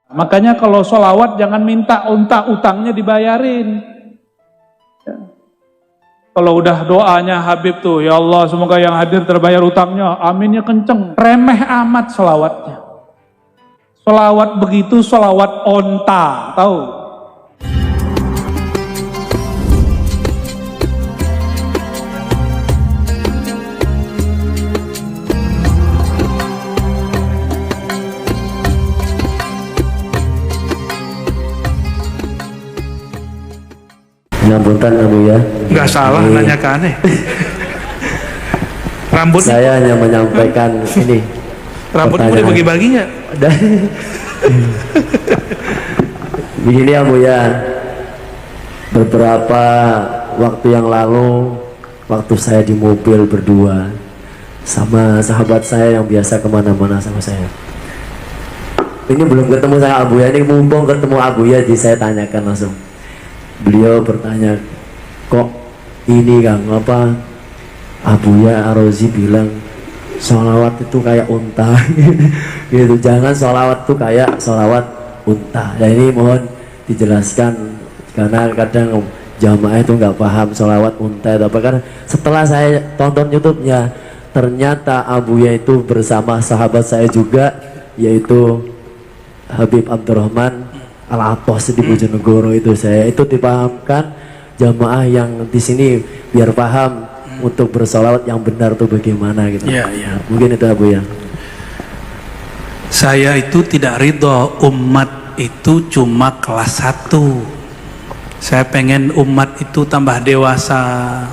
Makanya kalau sholawat jangan minta utangnya dibayarin. Ya. Kalau udah doanya Habib tuh, ya Allah semoga yang hadir terbayar utangnya, aminnya kenceng. Remeh amat sholawatnya. Sholawat begitu sholawat onta, tahu? Penamputan Abu ya. Nggak salah nanya ke aneh. Rambutnya Saya hanya menyampaikan ini. rambutnya boleh bagi-bagi nggak? Begini Abu ya. Beberapa waktu yang lalu, waktu saya di mobil berdua sama sahabat saya yang biasa kemana-mana sama saya. Ini belum ketemu saya Abu ya. Ini mumpung ketemu Abu ya, jadi saya tanyakan langsung. Beliau bertanya, kok ini Kang, apa Abuya Ar-Razi bilang sholawat itu kayak unta gitu, jangan sholawat itu kayak sholawat unta. Ya ini mohon dijelaskan, karena kadang jamaah itu nggak paham sholawat unta itu apa. Karena setelah saya tonton YouTube-nya, ternyata Abuya itu bersama sahabat saya juga, yaitu Habib Abdurrahman Al-Atos di Bojonegoro itu. Saya itu dipahamkan jamaah yang di sini biar paham untuk bersolawat yang benar tuh bagaimana gitu. Ya, ya. Mungkin itu Abu ya. Saya itu tidak ridho umat itu cuma kelas 1. Saya pengen umat itu tambah dewasa.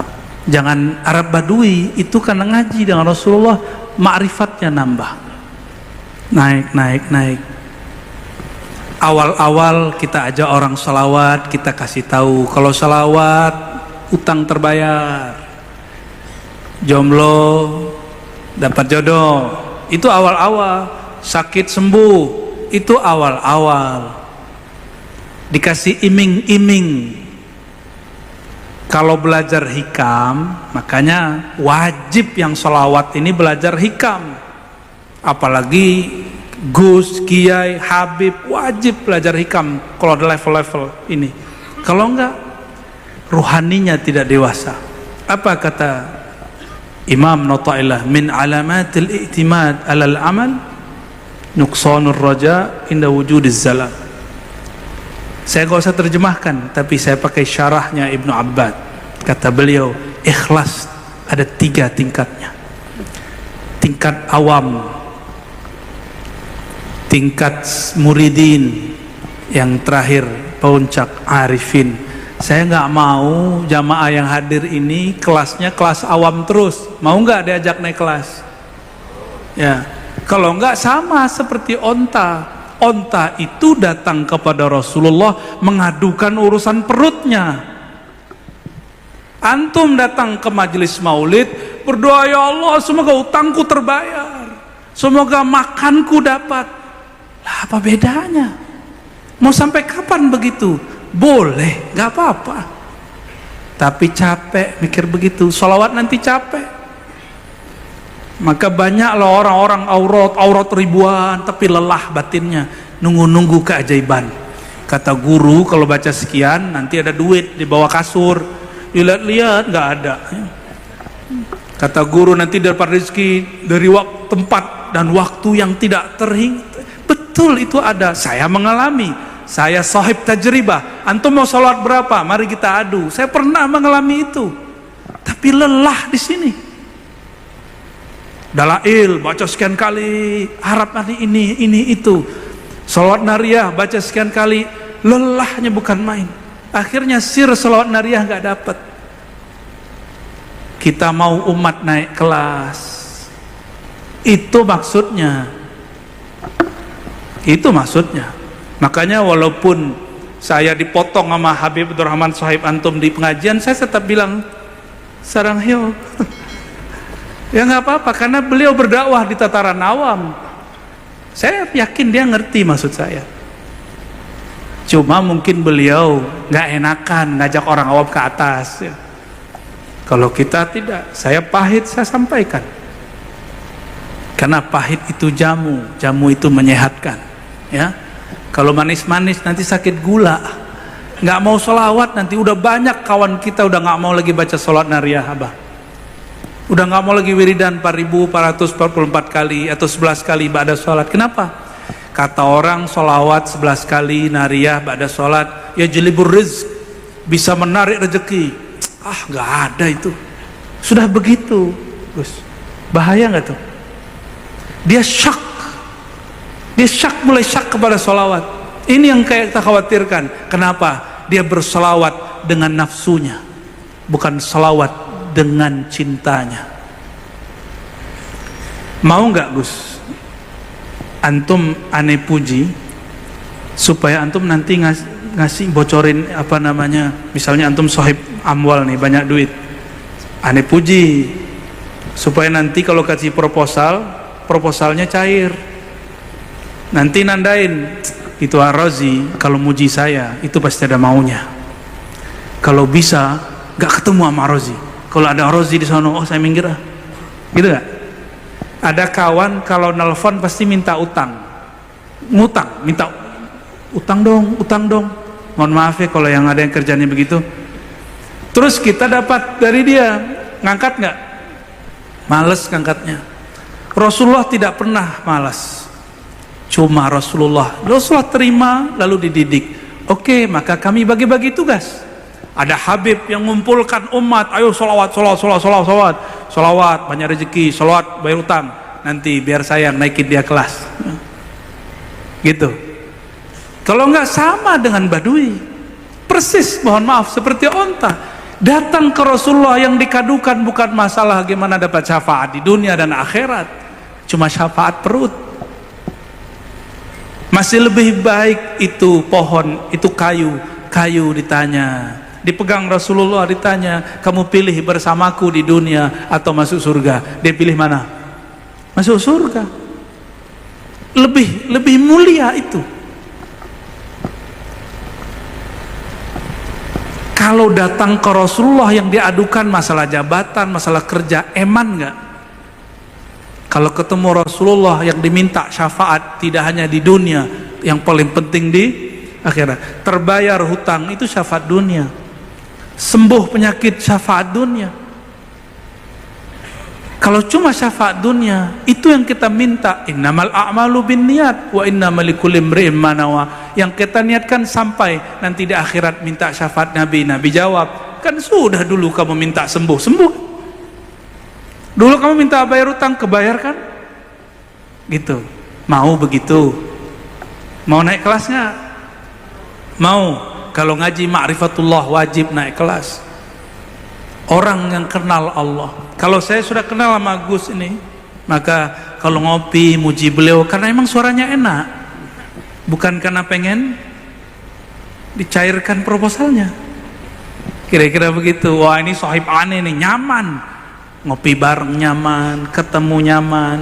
Jangan Arab Badui itu karena ngaji dengan Rasulullah, ma'rifatnya nambah. Naik. Awal-awal kita ajak orang sholawat, kita kasih tahu kalau sholawat utang terbayar, jomblo dapat jodoh, itu awal-awal. Sakit sembuh, itu awal-awal. Dikasih iming-iming. Kalau belajar hikam, makanya wajib yang sholawat ini belajar hikam. Apalagi Gus, Kiai, Habib wajib belajar hikam kalau ada level-level ini. Kalau enggak, ruhaninya tidak dewasa. Apa kata Imam Natta'illah, min alamatil i'timad alal amal nuqsanur raja inda wujudiz zalal. Saya gak usah terjemahkan, tapi saya pakai syarahnya Ibnu Abbad. Kata beliau, ikhlas ada 3 tingkatnya. Tingkat awam, tingkat muridin, yang terakhir puncak arifin. Saya nggak mau jamaah yang hadir ini kelasnya kelas awam terus. Mau nggak diajak naik kelas? Ya, kalau nggak sama seperti onta. Onta itu datang kepada Rasulullah mengadukan urusan perutnya. Antum datang ke majelis maulid berdoa, ya Allah semoga utangku terbayar, semoga makanku dapat. Lah, apa bedanya? Mau sampai kapan begitu? Boleh, nggak apa-apa. Tapi capek mikir begitu. Sholawat nanti capek. Maka banyaklah orang-orang aurat ribuan, tapi lelah batinnya, nunggu-nunggu keajaiban. Kata guru, kalau baca sekian nanti ada duit di bawah kasur. Dilihat-lihat nggak ada. Kata guru, nanti dapat rezeki dari tempat dan waktu yang tidak terhingga. Betul, itu ada. Saya mengalami, saya sahib tajribah. Antum mau sholat berapa? Mari kita adu. Saya pernah mengalami itu, tapi lelah di sini. Dalail baca sekian kali, harap nanti ini itu. Sholawat nariyah baca sekian kali, lelahnya bukan main. Akhirnya sir sholawat nariyah nggak dapat. Kita mau umat naik kelas, itu maksudnya. Itu maksudnya. Makanya walaupun saya dipotong sama Habib Abdurrahman Sahib antum di pengajian, saya tetap bilang sarang hiu. Ya nggak apa-apa, karena beliau berdakwah di tataran awam. Saya yakin dia ngerti maksud saya. Cuma mungkin beliau nggak enakan ngajak orang awam ke atas. Ya. Kalau kita tidak, saya pahit saya sampaikan. Karena pahit itu jamu, jamu itu menyehatkan. Ya, Kalau manis-manis nanti sakit gula. Nggak mau sholawat nanti, udah banyak kawan kita udah nggak mau lagi baca sholat nariyah abah. Udah nggak mau lagi wiridan 4.444 kali atau 11 kali ba'da sholat. Kenapa? Kata orang sholawat 11 kali nariyah ba'da sholat ya jelibur rizq, bisa menarik rezeki. Nggak ada itu. Sudah begitu Gus, bahaya nggak tuh? Dia syak, mulai syak kepada sholawat. Ini yang kayak kita khawatirkan. Kenapa? Dia bersolawat dengan nafsunya, bukan solawat dengan cintanya. Mau nggak Gus antum aneh puji supaya antum nanti ngasih bocorin apa namanya, misalnya antum sohib amwal nih, banyak duit, aneh puji supaya nanti kalau kasih proposalnya cair, nanti nandain itu Ar-Razi kalau muji saya itu pasti ada maunya. Kalau bisa gak ketemu sama Ar-Razi, kalau ada Ar-Razi di sana, oh saya minggir gitu gak? Ada kawan kalau nelfon pasti minta ngutang, minta utang dong. Mohon maaf ya kalau yang ada yang kerjanya begitu. Terus kita dapat dari dia, ngangkat nggak? Males ngangkatnya. Rasulullah tidak pernah malas. Cuma Rasulullah terima lalu dididik. Oke, maka kami bagi-bagi tugas. Ada Habib yang mengumpulkan umat, ayo sholawat, banyak rezeki, sholawat bayar utang. Nanti biar saya naikin dia kelas. Gitu. Kalau nggak sama dengan badui, persis, mohon maaf, seperti onta. Datang ke Rasulullah yang dikadukan bukan masalah gimana dapat syafaat di dunia dan akhirat, cuma syafaat perut. Masih lebih baik itu pohon, itu kayu ditanya, dipegang Rasulullah, ditanya, kamu pilih bersamaku di dunia atau masuk surga? Dia pilih mana? Masuk surga. Lebih mulia itu. Kalau datang ke Rasulullah yang diadukan masalah jabatan, masalah kerja, eman nggak? Kalau ketemu Rasulullah yang diminta syafaat tidak hanya di dunia, yang paling penting di akhirat. Terbayar hutang itu syafaat dunia, sembuh penyakit syafaat dunia. Kalau cuma syafaat dunia, itu yang kita minta. Innamal a'malu binniyat wa innamal likulli imri'in ma nawa. Yang kita niatkan sampai nanti di akhirat minta syafaat Nabi. Nabi jawab, kan sudah dulu kamu minta sembuh. Dulu kamu minta bayar utang, kebayar kan? Gitu. Mau begitu? Mau naik kelasnya? Mau. Kalau ngaji ma'rifatullah wajib naik kelas. Orang yang kenal Allah. Kalau saya sudah kenal sama Gus ini, maka kalau ngopi muji beliau karena emang suaranya enak, bukan karena pengen dicairkan proposalnya. Kira-kira begitu. Wah, ini sahib aneh nih, nyaman, ngopi bareng nyaman, ketemu nyaman,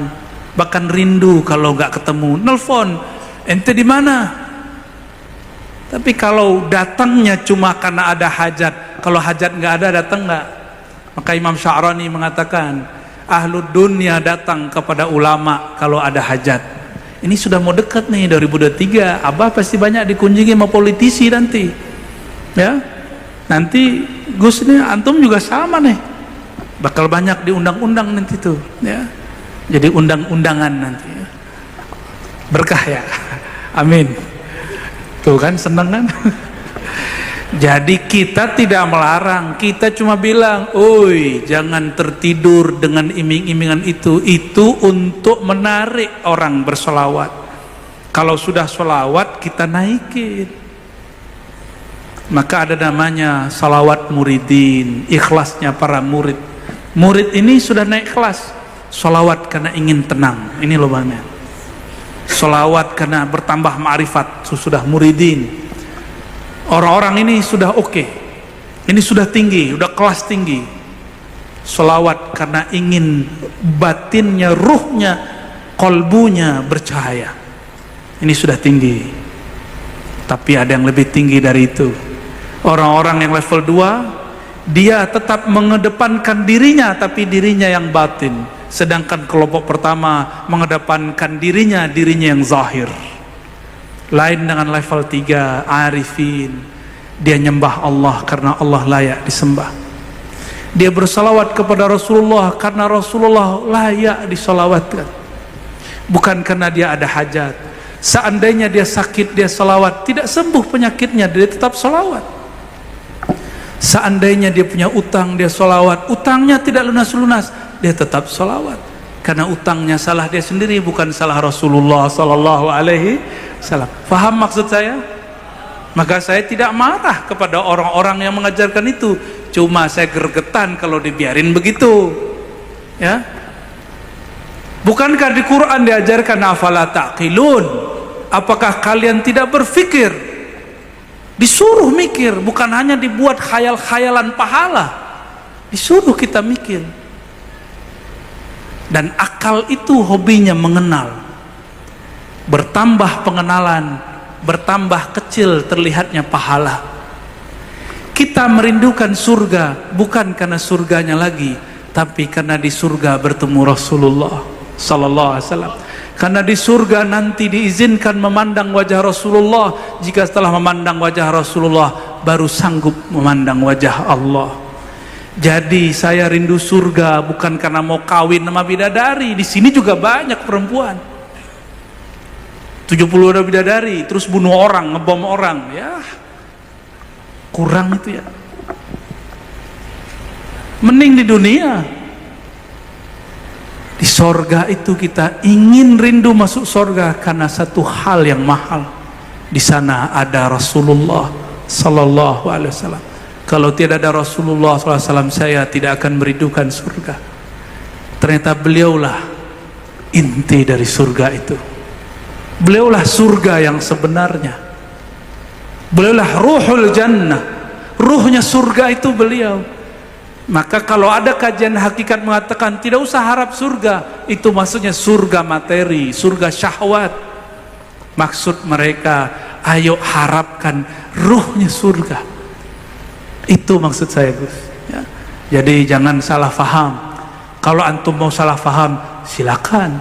bahkan rindu kalau nggak ketemu, nelfon, ente di mana? Tapi kalau datangnya cuma karena ada hajat, kalau hajat nggak ada, datang nggak? Maka Imam Sya'rani mengatakan, ahlud dunia datang kepada ulama kalau ada hajat. Ini sudah mau dekat nih 2023, Abah pasti banyak dikunjungi sama politisi nanti, ya. Nanti Gus ini antum juga sama nih, bakal banyak diundang-undang nanti tuh, ya. Jadi undang-undangan nanti, ya. Berkah ya, amin. Tuh kan seneng kan? Jadi kita tidak melarang, kita cuma bilang, oi jangan tertidur dengan iming-imingan itu untuk menarik orang bersolawat. Kalau sudah solawat kita naikin. Maka ada namanya salawat muridin, ikhlasnya para murid. Murid ini sudah naik kelas, solawat karena ingin tenang, ini lobangnya. Solawat karena bertambah ma'rifat, sudah muridin. Orang-orang ini sudah oke, ini sudah tinggi, sudah kelas tinggi. Solawat karena ingin batinnya, ruhnya, kolbunya bercahaya. Ini sudah tinggi. Tapi ada yang lebih tinggi dari itu. Orang-orang yang level 2, dia tetap mengedepankan dirinya, tapi dirinya yang batin. Sedangkan kelompok pertama mengedepankan dirinya yang zahir. Lain dengan level 3 arifin, dia nyembah Allah karena Allah layak disembah. Dia bersalawat kepada Rasulullah karena Rasulullah layak disalawatkan, bukan karena dia ada hajat. Seandainya dia sakit, dia salawat, tidak sembuh penyakitnya, dia tetap salawat. Seandainya dia punya utang, dia salawat, utangnya tidak lunas-lunas, dia tetap salawat, karena utangnya salah dia sendiri, bukan salah Rasulullah sallallahu alaihi wasallam. Faham maksud saya? Maka saya tidak marah kepada orang-orang yang mengajarkan itu, cuma saya gregetan kalau dibiarin begitu, ya. Bukankah di Quran diajarkan afala taqilun? Apakah kalian tidak berpikir? Disuruh mikir, bukan hanya dibuat khayal-khayalan pahala. Disuruh kita mikir. Dan akal itu hobinya mengenal. Bertambah pengenalan, bertambah kecil terlihatnya pahala. Kita merindukan surga bukan karena surganya lagi, tapi karena di surga bertemu Rasulullah sallallahu alaihi wasallam. Karena di surga nanti diizinkan memandang wajah Rasulullah. Jika setelah memandang wajah Rasulullah baru sanggup memandang wajah Allah. Jadi saya rindu surga bukan karena mau kawin sama bidadari. Di sini juga banyak perempuan. 70 ada bidadari, terus bunuh orang, ngebom orang, ya kurang itu ya. Mending di dunia. Di sorga itu kita ingin rindu masuk sorga karena satu hal yang mahal. Di sana ada Rasulullah sallallahu alaihi wasallam. Kalau tidak ada Rasulullah sallallahu alaihi wasallam, saya tidak akan merindukan surga. Ternyata beliaulah inti dari surga itu. Beliaulah surga yang sebenarnya. Beliaulah ruhul jannah. Ruhnya surga itu beliau. Maka kalau ada kajian hakikat mengatakan tidak usah harap surga, itu maksudnya surga materi, surga syahwat. Maksud mereka, ayo harapkan ruhnya surga. Itu maksud saya, Gus, ya. Jadi jangan salah faham. Kalau antum mau salah faham, silakan.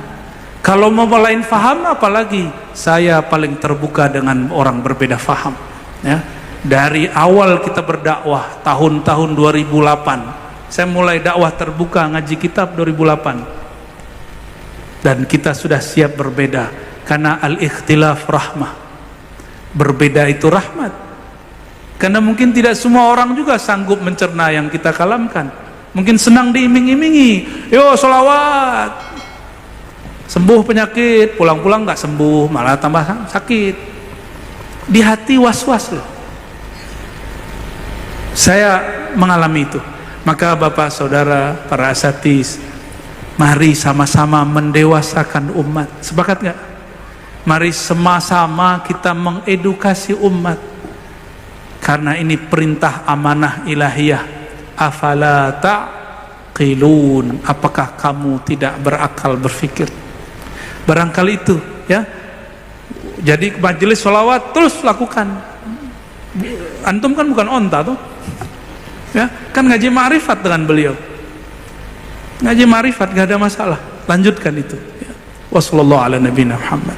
Kalau mau lain faham, apalagi saya paling terbuka dengan orang berbeda faham, ya. Dari awal kita berdakwah tahun-tahun 2008, saya mulai dakwah terbuka ngaji kitab 2008, dan kita sudah siap berbeda karena al-ikhtilaf rahmah. Berbeda itu rahmat, karena mungkin tidak semua orang juga sanggup mencerna yang kita kalamkan. Mungkin senang diiming-imingi, yo sholawat, sembuh penyakit, pulang-pulang nggak sembuh, malah tambah sakit. Di hati was-was loh. Saya mengalami itu. Maka Bapak Saudara, para asatiz, mari sama-sama mendewasakan umat. Sepakat nggak? Mari sama-sama kita mengedukasi umat, karena ini perintah amanah ilahiyah. Afala taqilun, apakah kamu tidak berakal berfikir? Barangkali itu, ya. Jadi majelis sholawat terus lakukan. Antum kan bukan onta tuh, ya kan ngaji ma'rifat dengan beliau. Ngaji ma'rifat gak ada masalah, lanjutkan itu, ya. Wassallallahu ala nabiyina Muhammad.